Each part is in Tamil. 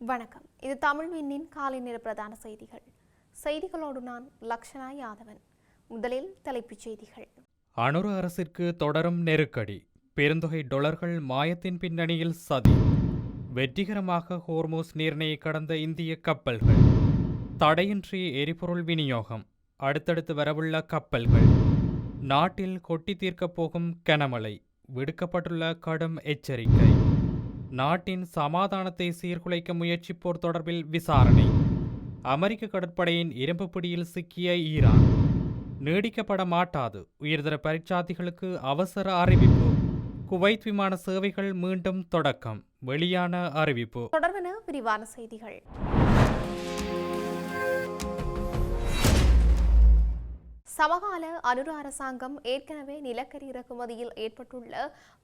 வணக்கம். இது தமிழ் விண்ணின் காலை நேர பிரதான செய்திகள். செய்திகளோடு நான் லக்ஷனா யாதவன். முதலில் தலைப்புச் செய்திகள். அனுர அரசிற்கு தொடரும் நெருக்கடி. பெருந்தொகை டாலர்கள் மாயத்தின் பின்னணியில் சதி. வெற்றிகரமாக ஹோர்மூஸ் நீரிணையை கடந்த இந்திய கப்பல்கள். தடையின்றி எரிபொருள் விநியோகம். அடுத்தடுத்து வரவுள்ள கப்பல்கள். நாட்டில் கொட்டி தீர்க்கப் போகும் கனமழை. விடுக்கப்பட்டுள்ள கடும் எச்சரிக்கை. நாட்டின் சமாதானத்தை சீர்குலைக்க முயற்சிப்போர் தொடர்பில் விசாரணை. அமெரிக்க கடற்படையின் இரும்பு பிடியில் சிக்கிய ஈரான். நீடிக்கப்பட மாட்டாது. உயர்தர பரீட்சார்த்திகளுக்கு அவசர அறிவிப்பு. குவைத் விமான சேவைகள் மீண்டும் தொடக்கம். வெளியான அறிவிப்பு. தொடர்பான விரிவான செய்திகள். சமகால அனுர அரசாங்கம் ஏற்கனவே நிலக்கரி இறக்குமதியில் ஏற்பட்டுள்ள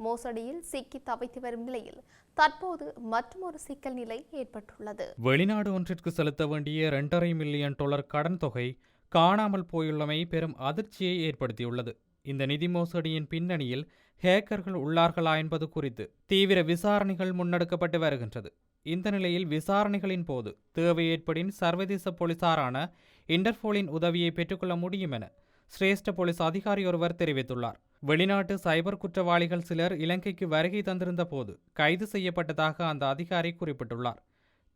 மோசடியில் சிக்கி தவித்து வரும் நிலையில் தற்போது மற்றொரு சிக்கல் நிலை ஏற்பட்டுள்ளது. வெளிநாடு ஒன்றிற்கு செலுத்த வேண்டிய $2.5 மில்லியன் கடன் தொகை காணாமல் போயுள்ளமை பெரும் அதிர்ச்சியை ஏற்படுத்தியுள்ளது. இந்த நிதி மோசடியின் பின்னணியில் ஹேக்கர்கள் உள்ளார்களா என்பது குறித்து தீவிர விசாரணைகள் முன்னெடுக்கப்பட்டு வருகின்றது. இந்த நிலையில் விசாரணைகளின் போது தேவை ஏற்படின் சர்வதேச போலீசாரான இன்டர்போலின் உதவியை பெற்றுக்கொள்ள முடியும் என சிரேஷ்ட போலீஸ் அதிகாரி ஒருவர் தெரிவித்துள்ளார். வெளிநாட்டு சைபர் குற்றவாளிகள் சிலர் இலங்கைக்கு வருகை தந்திருந்த போது கைது செய்யப்பட்டதாக அந்த அதிகாரி குறிப்பிட்டுள்ளார்.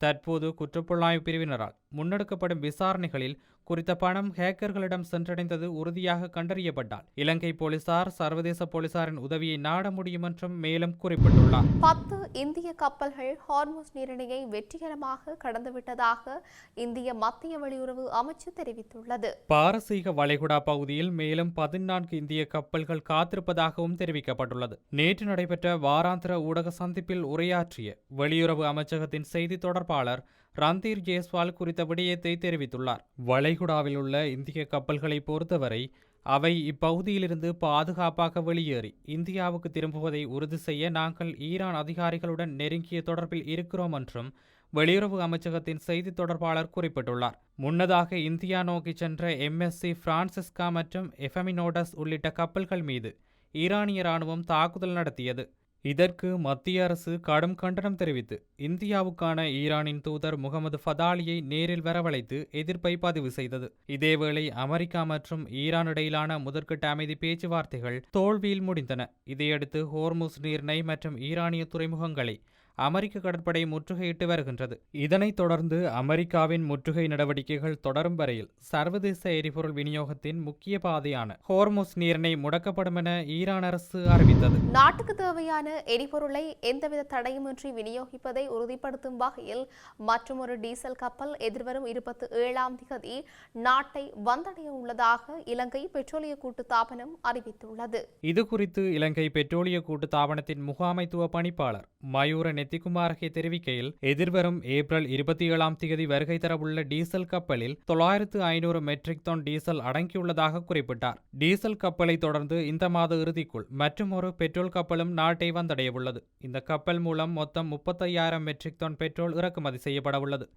தற்போது குற்றப்புலனாய்வு பிரிவினரால் முன்னெடுக்கப்படும் விசாரணைகளில் குறித்த பணம் ஹேக்கர்களிடம் சென்றடைந்தது உறுதியாக கண்டறியப்பட்டால் இலங்கை போலீசார் சர்வதேச போலீசாரின் உதவியை நாட முடியும் என்றும் மேலும் குறிப்பிட்டுள்ளார். 10 இந்திய கப்பல்கள் ஹார்முஸ் நீரிணையை வெற்றிகரமாக கடந்துவிட்டதாக இந்திய மத்திய வெளியுறவு அமைச்சு தெரிவித்துள்ளது. பாரசீக வளைகுடா பகுதியில் மேலும் 14 இந்திய கப்பல்கள் காத்திருப்பதாகவும் தெரிவிக்கப்பட்டுள்ளது. நேற்று நடைபெற்ற வாராந்திர ஊடக சந்திப்பில் உரையாற்றிய வெளியுறவு அமைச்சகத்தின் செய்தி தொடர்பாளர் ரந்தீர் ஜேஸ்வால் குறித்த விடயத்தை தெரிவித்துள்ளார். வளைகுடாவில் உள்ள இந்திய கப்பல்களை பொறுத்தவரை அவை இப்பகுதியிலிருந்து பாதுகாப்பாக வெளியேறி இந்தியாவுக்கு திரும்புவதை உறுதி செய்ய நாங்கள் ஈரான் அதிகாரிகளுடன் நெருங்கிய தொடர்பில் இருக்கிறோம் என்றும் வெளியுறவு அமைச்சகத்தின் செய்தி தொடர்பாளர் குறிப்பிட்டுள்ளார். முன்னதாக இந்தியா நோக்கி சென்ற MSC பிரான்சிஸ்கா மற்றும் எஃபமினோடஸ் உள்ளிட்ட கப்பல்கள் மீது ஈரானிய ராணுவம் தாக்குதல் நடத்தியது. இதற்கு மத்திய அரசு கடும் கண்டனம் தெரிவித்து இந்தியாவுக்கான ஈரானின் தூதர் முகமது ஃபதாலியை நேரில் வரவழைத்து எதிர்ப்பை பதிவு செய்தது. இதேவேளை அமெரிக்கா மற்றும் ஈரான் இடையிலான முதற்கட்ட அமைதி பேச்சுவார்த்தைகள் தோல்வியில் முடிந்தன. இதையடுத்து ஹோர்முஸ் நீரிணை மற்றும் ஈரானிய துறைமுகங்களை அமெரிக்க கடற்படை முற்றுகையிட்டு வருகின்றது. இதனைத் தொடர்ந்து அமெரிக்காவின் முற்றுகை நடவடிக்கைகள் தொடரும் வரையில் சர்வதேச எரிபொருள் விநியோகத்தின் முக்கிய பாதையான ஹோர்முஸ் நீரிணை முடக்கப்படும் என ஈரான் அரசு அறிவித்தது. நாட்டுக்கு தேவையான எரிபொருளை எந்தவித தடையுமின்றி விநியோகிப்பதை உறுதிப்படுத்தும் வகையில் மற்றொரு டீசல் கப்பல் எதிர்வரும் 27ஆம் தேதி நாட்டை வந்தடைய உள்ளதாக இலங்கை பெட்ரோலிய கூட்டுத்தாபனம் அறிவித்துள்ளது. இதுகுறித்து இலங்கை பெட்ரோலிய கூட்டுத்தாபனத்தின் முகாமைத்துவ பணிப்பாளர் மயூர நெத்திகுமாரகே தெரிவிக்கையில் எதிர்வரும் ஏப்ரல் 27ஆம் தேதி வருகை தரவுள்ள டீசல் கப்பலில் 9500 மெட்ரிக் டன் டீசல் அடங்கியுள்ளதாக குறிப்பிட்டார். டீசல் கப்பலை தொடர்ந்து இந்த மாத இறுதிக்குள் மற்றொரு பெட்ரோல் கப்பலும் நாட்டை வந்தடைய உள்ளது. இந்த கப்பல் மூலம் மொத்தம் 35,000 மெட்ரிக் டன் பெட்ரோல் இறக்குமதி செய்யப்பட உள்ளது.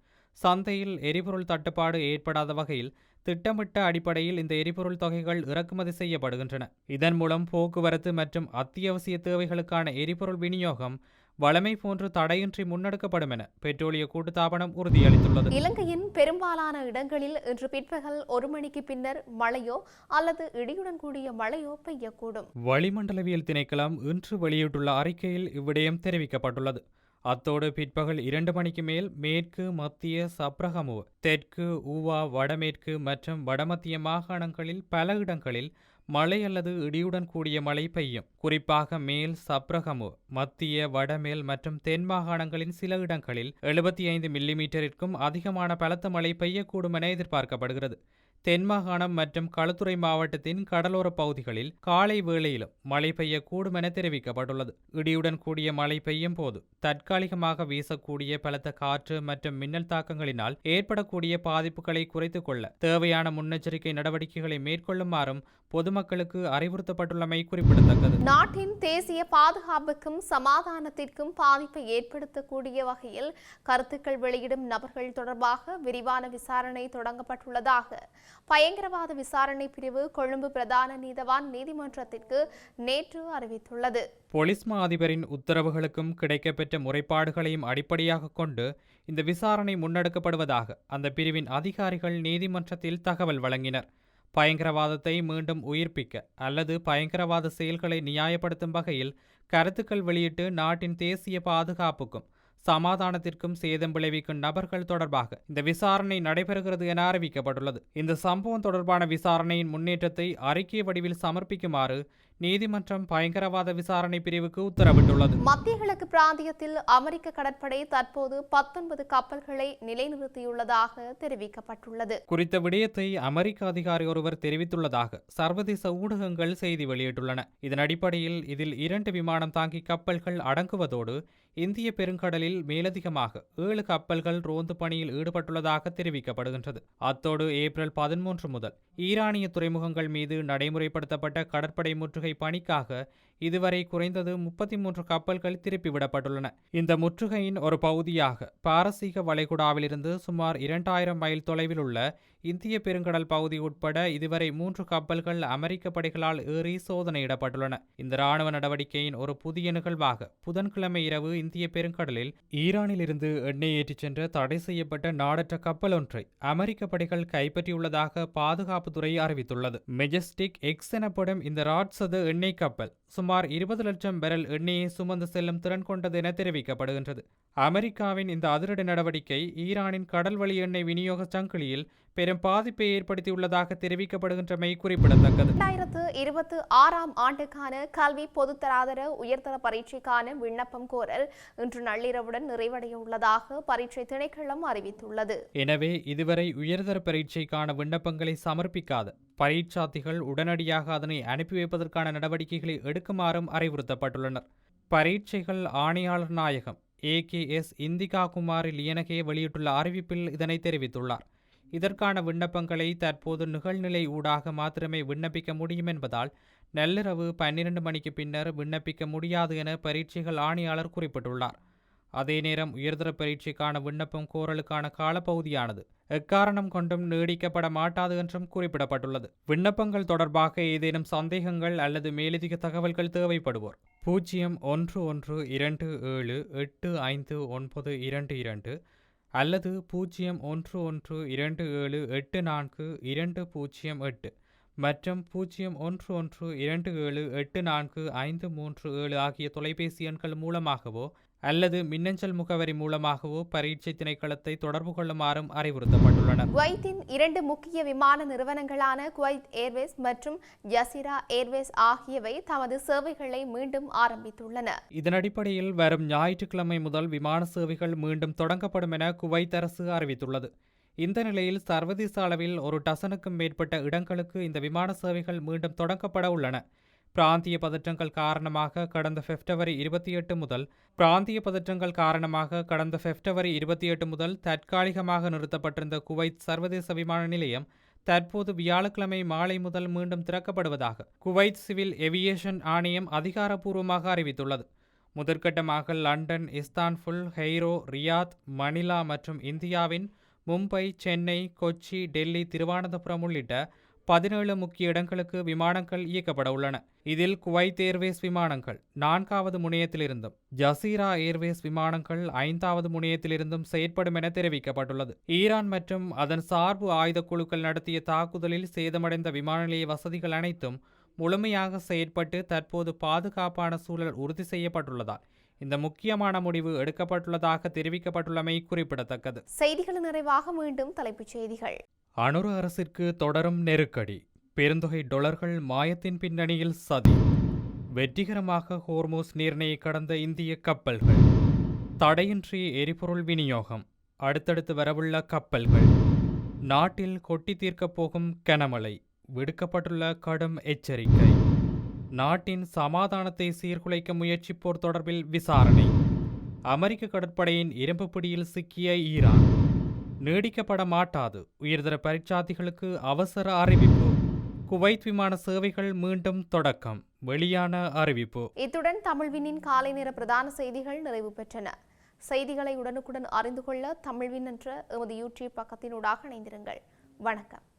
சந்தையில் எரிபொருள் தட்டுப்பாடு ஏற்படாத வகையில் திட்டமிட்ட அடிப்படையில் இந்த எரிபொருள் தொகைகள் இறக்குமதி செய்யப்படுகின்றன. இதன் மூலம் போக்குவரத்து மற்றும் அத்தியாவசிய தேவைகளுக்கான எரிபொருள் விநியோகம் வளமை போன்று தடையின்றி முன்னெடுக்கப்படும் என பெட்ரோலிய கூட்டுத்தாபனம் உறுதியளித்துள்ளது. இலங்கையின் பெரும்பாலான இடங்களில் இன்று பிற்பகல் 1 மணிக்கு பின்னர் மழையோ அல்லது இடியுடன் கூடிய மழையோ பெய்யக்கூடும். வளிமண்டலவியல் திணைக்களம் இன்று வெளியிட்டுள்ள அறிக்கையில் இவ்விடயம் தெரிவிக்கப்பட்டுள்ளது. அத்தோடு பிற்பகல் 2 மணிக்கு மேல் மேற்கு மத்திய சப்ரகமுவ, தெற்கு ஊவா, வடமேற்கு மற்றும் வடமத்திய மாகாணங்களில் பல இடங்களில் மழை அல்லது இடியுடன் கூடிய மழை பெய்யும். குறிப்பாக மேல் சப்ரகமுவ, மத்திய, வடமேல் மற்றும் தென் மாகாணங்களின் சில இடங்களில் 75 மில்லிமீட்டரிற்கும் அதிகமான பலத்த மழை பெய்யக்கூடும் என எதிர்பார்க்கப்படுகிறது. தென் மாகாணம் மற்றும் களுத்துறை மாவட்டத்தின் கடலோர பகுதிகளில் காலை வேளையிலும் மழை பெய்யக்கூடும் என தெரிவிக்கப்பட்டுள்ளது. இடியுடன் கூடிய மழை பெய்யும் போது தற்காலிகமாக வீசக்கூடிய பலத்த காற்று மற்றும் மின்னல் தாக்கங்களினால் ஏற்படக்கூடிய பாதிப்புகளை குறைத்துக் கொள்ள தேவையான முன்னெச்சரிக்கை நடவடிக்கைகளை மேற்கொள்ளுமாறும் பொதுமக்களுக்கு அறிவுறுத்தப்பட்டுள்ளமை குறிப்பிடத்தக்கது. நாட்டின் தேசிய பாதுகாப்புக்கும் சமாதானத்திற்கும் பாதிப்பை ஏற்படுத்தக்கூடிய வகையில் கருத்துக்கள் வெளியிடும் நபர்கள் தொடர்பாக விரிவான விசாரணை தொடங்கப்பட்டுள்ளதாக பயங்கரவாத விசாரணை பிரிவு கொழும்பு பிரதான நீதவான் நீதிமன்றத்திற்கு நேற்று அறிவித்துள்ளது. போலீஸ் மா அதிபரின் உத்தரவுகளுக்கும் கிடைக்கப்பெற்ற முறைப்பாடுகளையும் அடிப்படையாக கொண்டு இந்த விசாரணை முன்னெடுக்கப்படுவதாக அந்த பிரிவின் அதிகாரிகள் நீதிமன்றத்தில் தகவல் வழங்கினர். பயங்கரவாதத்தை மீண்டும் உயிர்ப்பிக்க அல்லது பயங்கரவாத செயல்களை நியாயப்படுத்தும் வகையில் கருத்துக்கள் வெளியிட்டு நாட்டின் தேசிய பாதுகாப்புக்கும் சமாதானத்திற்கும் சேதம் விளைவிக்கும் நபர்கள் தொடர்பாக இந்த விசாரணை நடைபெறுகிறது என அறிவிக்கப்பட்டுள்ளது. இந்த சம்பவம் தொடர்பான விசாரணையின் முன்னேற்றத்தை அறிக்கை வடிவில் சமர்ப்பிக்குமாறு நீதிமன்றம் பயங்கரவாத விசாரணை பிரிவுக்கு உத்தரவிட்டுள்ளது. மத்திய கிழக்கு பிராந்தியத்தில் அமெரிக்க கடற்படை தற்போது 19 கப்பல்களை நிலைநிறுத்தியுள்ளதாக தெரிவிக்கப்பட்டுள்ளது. குறித்த விடயத்தை அமெரிக்க அதிகாரி ஒருவர் தெரிவித்துள்ளதாக சர்வதேச ஊடகங்கள் செய்தி வெளியிட்டுள்ளன. இதன் அடிப்படையில் இதில் 2 விமானம் தாங்கி கப்பல்கள் அடங்குவதோடு இந்திய பெருங்கடலில் மேலதிகமாக 7 கப்பல்கள் ரோந்து பணியில் ஈடுபட்டுள்ளதாக தெரிவிக்கப்படுகின்றது. அத்தோடு ஏப்ரல் 13 முதல் ஈரானிய துறைமுகங்கள் மீது நடைமுறைப்படுத்தப்பட்ட கடற்படை முற்றுகை பணிக்காக இதுவரை குறைந்தது 33 கப்பல்கள் திருப்பிவிடப்பட்டுள்ளன. இந்த முற்றுகையின் ஒரு பகுதியாக பாரசீக வளைகுடாவிலிருந்து சுமார் 2000 மைல் தொலைவில் உள்ள இந்திய பெருங்கடல் பகுதி உட்பட இதுவரை 3 கப்பல்கள் அமெரிக்க படைகளால் ஏறி சோதனையிடப்பட்டுள்ளன. இந்த ராணுவ நடவடிக்கையின் ஒரு புதிய நிகழ்வாக புதன்கிழமை இரவு இந்திய பெருங்கடலில் ஈரானில் இருந்து எண்ணெய் ஏற்றிச் சென்ற தடை செய்யப்பட்ட நாடற்ற கப்பல் ஒன்றை அமெரிக்க படைகள் கைப்பற்றியுள்ளதாக பாதுகாப்புத்துறை அறிவித்துள்ளது. மெஜஸ்டிக் எக்ஸ் எனப்படும் இந்த ராட்சத எண்ணெய் கப்பல் சுமார் 20 லட்சம் பேரல் எண்ணெயை சுமந்து செல்லும் திறன் கொண்டது என தெரிவிக்கப்படுகின்றது. அமெரிக்காவின் இந்த அதிரடி நடவடிக்கை ஈரானின் கடல்வழி எண்ணெய் விநியோக சங்கிலியில் பெரும் பாதிப்பை ஏற்படுத்தியுள்ளதாக தெரிவிக்கப்படுகின்றமை குறிப்பிடத்தக்கது. 2026 ஆண்டுக்கான கல்வி பொதுத்தராதர உயர்தர பரீட்சைக்கான விண்ணப்பம் கோரல் இன்று நள்ளிரவுடன் நிறைவடைய உள்ளதாக பரீட்சை திணைக்களம் அறிவித்துள்ளது. எனவே இதுவரை உயர்தர பரீட்சைக்கான விண்ணப்பங்களை சமர்ப்பிக்காத பரீட்சார்த்திகள் உடனடியாக அதனை அனுப்பி வைப்பதற்கான நடவடிக்கைகளை எடுக்குமாறும் அறிவுறுத்தப்பட்டுள்ளனர். பரீட்சைகள் ஆணையாளர் நாயகம் AKS இந்திகா குமாரி லியனகே வெளியிட்டுள்ள அறிவிப்பில் இதனை தெரிவித்துள்ளார். இதற்கான விண்ணப்பங்களை தற்போது நிகழ்நிலை ஊடாக மாத்திரமே விண்ணப்பிக்க முடியும் என்பதால் நள்ளிரவு 12 மணிக்கு பின்னர் விண்ணப்பிக்க முடியாது என பரீட்சைகள் ஆணையாளர் குறிப்பிட்டுள்ளார். அதே நேரம் உயர்தர பரீட்சைக்கான விண்ணப்பம் கோரலுக்கான காலப்பகுதியானது எக்காரணம் கொண்டும் நீடிக்கப்பட மாட்டாது என்றும் குறிப்பிடப்பட்டுள்ளது. விண்ணப்பங்கள் தொடர்பாக ஏதேனும் சந்தேகங்கள் அல்லது மேலதிக தகவல்கள் தேவைப்படுவோர் 0112785922 அல்லது 0112784208 மற்றும் 0112784537 ஆகிய தொலைபேசி எண்கள் மூலமாகவோ அல்லது மின்னஞ்சல் முகவரி மூலமாகவோ பரீட்சை திணைக்களத்தை தொடர்பு கொள்ளுமாறும் அறிவுறுத்தப்பட்டுள்ளனர். குவைத்தின் 2 முக்கிய விமான நிறுவனங்களான குவைத் ஏர்வேஸ் மற்றும் ஜசீரா ஏர்வேஸ் ஆகியவை தமது சேவைகளை மீண்டும் ஆரம்பித்துள்ளன. இதன் அடிப்படையில் வரும் ஞாயிற்றுக்கிழமை முதல் விமான சேவைகள் மீண்டும் தொடங்கப்படும் என குவைத் அரசு அறிவித்துள்ளது. இந்த நிலையில் சர்வதேச அளவில் 1 டசனுக்கும் மேற்பட்ட இடங்களுக்கு இந்த விமான சேவைகள் மீண்டும் தொடங்கப்பட உள்ளன. பிராந்திய பதற்றங்கள் காரணமாக கடந்த பிப்ரவரி 28 முதல் தற்காலிகமாக நிறுத்தப்பட்டிருந்த குவைத் சர்வதேச விமான நிலையம் தற்போது வியாழக்கிழமை மாலை முதல் மீண்டும் திறக்கப்படுவதாக குவைத் சிவில் ஏவியேஷன் ஆணையம் அதிகாரப்பூர்வமாக அறிவித்துள்ளது. முதற்கட்டமாக லண்டன், இஸ்தான்புல், கெய்ரோ, ரியாத், மணிலா மற்றும் இந்தியாவின் மும்பை, சென்னை, கொச்சி, டெல்லி, திருவனந்தபுரம் உள்ளிட்ட 17 முக்கிய இடங்களுக்கு விமானங்கள் இயக்கப்பட உள்ளன. இதில் குவைத் ஏர்வேஸ் விமானங்கள் 4வது முனையத்திலிருந்தும் ஜசீரா ஏர்வேஸ் விமானங்கள் 5வது முனையத்திலிருந்தும் செயற்படும் என தெரிவிக்கப்பட்டுள்ளது. ஈரான் மற்றும் அதன் சார்பு ஆயுத குழுக்கள் நடத்திய தாக்குதலில் சேதமடைந்த விமான நிலைய வசதிகள் அனைத்தும் முழுமையாக செயற்பட்டு தற்போது பாதுகாப்பான சூழல் உறுதி செய்யப்பட்டுள்ளதால் இந்த முக்கியமான முடிவு எடுக்கப்பட்டுள்ளதாக தெரிவிக்கப்பட்டுள்ளமை குறிப்பிடத்தக்கது. செய்திகளின் நிறைவாக மீண்டும் தலைப்புச் செய்திகள். அனுர அரசிற்கு தொடரும் நெருக்கடி, பெருந்தொகை டாலர்கள் மாயத்தின் பின்னணியில் சதி, வெற்றிகரமாக ஹோர்மூஸ் நீரிணையை கடந்த இந்திய கப்பல்கள், தடையின்றி எரிபொருள் விநியோகம், அடுத்தடுத்து வரவுள்ள கப்பல்கள், நாட்டில் கொட்டி தீர்க்கப் போகும் கனமழை, விடுக்கப்பட்டுள்ள கடும் எச்சரிக்கை, நாட்டின் சமாதானத்தை சீர்குலைக்க முயற்சிப்போர் தொடர்பில் விசாரணை, அமெரிக்க கடற்படையின் இரும்பு பிடியில் சிக்கிய ஈரான், நீடிக்கப்பட மாட்டாது உயர்தர பரீட்சார்த்திகளுக்கு அவசர அறிவிப்பு, குவைத் விமான சேவைகள் மீண்டும் தொடக்கம், வெளியான அறிவிப்பு. இத்துடன் தமிழ்வினின் காலை நேர பிரதான செய்திகள் நிறைவு பெற்றன. செய்திகளை உடனுக்குடன் அறிந்து கொள்ள தமிழ்வின் என்ற எமது யூடியூப் பக்கத்தினூடாக இணைந்திருங்கள். வணக்கம்.